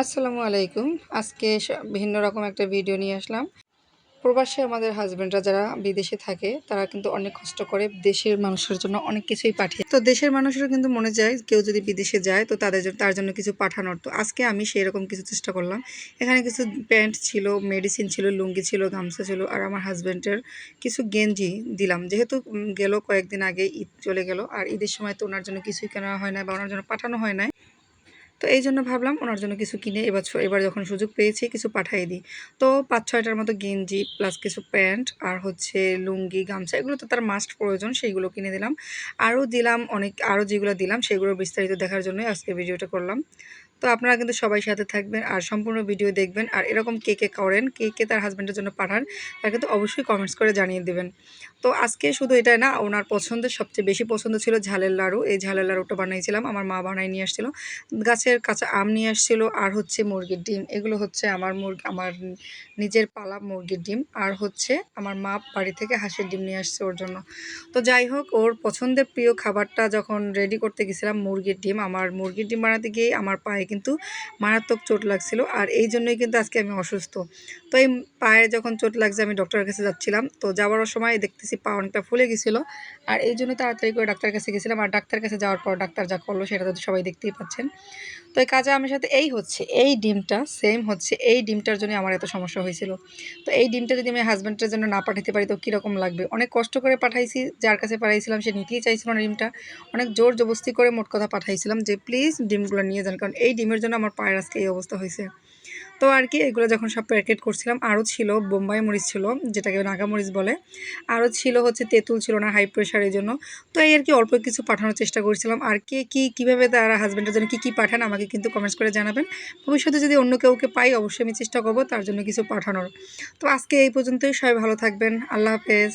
আসসালামু আলাইকুম। আজকে ভিন্ন রকম একটা ভিডিও নিয়ে আসলাম। প্রবাসে আমাদের হাসব্যান্ডরা যারা বিদেশে থাকে তারা কিন্তু অনেক কষ্ট করে দেশের মানুষের জন্য অনেক কিছুই পাঠিয়ে। তো দেশের মানুষেরও কিন্তু মনে যায় কেউ যদি বিদেশে যায় তো তার জন্য কিছু পাঠানোর। তো আজকে আমি সেই রকম কিছু চেষ্টা করলাম। এখানে কিছু প্যান্ট ছিল, মেডিসিন ছিল, লুঙ্গি ছিল, গামছা ছিল আর আমার হাসব্যান্ডের কিছু গেঞ্জি দিলাম। যেহেতু গেল কয়েকদিন আগে ঈদ চলে গেল আর ঈদের সময় তো ওনার জন্য কিছুই কেনা হয় না বা ওনার জন্য পাঠানো হয় না। তো এই জন্য ভাবলাম ওনার জন্য কিছু কিনে এবার যখন সুযোগ পেয়েছি কিছু পাঠিয়ে দিই। তো ৫-৬টার মতো গেঞ্জি প্লাস কিছু প্যান্ট আর হচ্ছে লুঙ্গি, গামছা এগুলো তো তার মাস্ট প্রয়োজন, সেইগুলো কিনে দিলাম। আরও দিলাম আরও যেগুলো দিলাম সেগুলোর বিস্তারিত দেখার জন্যই আজকে ভিডিওটা করলাম। তো আপনারা কিন্তু সবাই সাথে থাকবেন আর সম্পূর্ণ ভিডিও দেখবেন। আর এরকম কে করেন, কে তার হাজব্যান্ডের জন্য পাঠান, তার কিন্তু অবশ্যই কমেন্টস করে জানিয়ে দেবেন। তো আজকে শুধু এটাই না, ওনার পছন্দের সবচেয়ে বেশি পছন্দ ছিল ঝালের লাড়ু। এই ঝালের লাড়ুটা বানিয়েছিলাম, আমার মা বানায় নিয়ে আসছিল। গাছের কাঁচা আম নিয়ে আসছিল আর হচ্ছে মুরগির ডিম। এগুলো হচ্ছে আমার নিজের পালা মুরগির ডিম আর হচ্ছে আমার মা বাড়ি থেকে হাঁসের ডিম নিয়ে আসছে ওর জন্য। তো যাই হোক, ওর পছন্দের প্রিয় খাবারটা যখন রেডি করতে গেছিলাম মুরগির ডিম, আমার মুরগির ডিম বানাতে গিয়ে আমার পায়ে কিন্তু মারাত্মক চোট লাগছিল আর এই জন্যই কিন্তু আজকে আমি অসুস্থ। তো এই পায়ে যখন চোট লাগছে আমি ডক্টরের কাছে যাচ্ছিলাম, তো যাওয়ার সময় দেখতেছি পা অনেকটা ফুলে গেছিলো আর এই জন্য তাড়াতাড়ি করে ডাক্তারের কাছে গেছিলাম। আর ডাক্তার কাছে যাওয়ার পর ডাক্তার যা করলো সেটা তো সবাই দেখতেই পাচ্ছেন। তো এই কাজে আমার সাথে এই ডিমটা সেম হচ্ছে, এই ডিমটার জন্য আমার এত সমস্যা হয়েছিল। তো এই ডিমটা যদি আমি হাজব্যান্ডের জন্য না পাঠাতে পারি তো কীরকম লাগবে। অনেক কষ্ট করে পাঠাইছি, যার কাছে পাঠাইছিলাম সে নিতেই চাইছিল না ডিমটা। অনেক জোর জবস্তি করে মোট কথা পাঠাইছিলাম যে প্লিজ ডিমগুলো নিয়ে যান, কারণ এই ডিমের জন্য আমার পায়ের আজকে এই অবস্থা হয়েছে। তো আর কি, এগুলো যখন সব প্যাকেট করছিলাম আরও ছিল বোম্বাই মরিচ ছিল, যেটাকে নাগামরিচ বলে, আরও ছিল হচ্ছে তেঁতুল ছিল না হাই প্রেশারের জন্য। তো এই আর কি অল্প কিছু পাঠানোর চেষ্টা করছিলাম। আর কীভাবে তারা হাজব্যান্ডের জন্য কী পাঠান আমাকে কিন্তু কমেন্টস করে জানাবেন। ভবিষ্যতে যদি অন্য কাউকে পাই অবশ্যই আমি চেষ্টা করব তার জন্য কিছু পাঠানোর। তো আজকে এই পর্যন্তই, সবাই ভালো থাকবেন, আল্লাহ হাফেজ।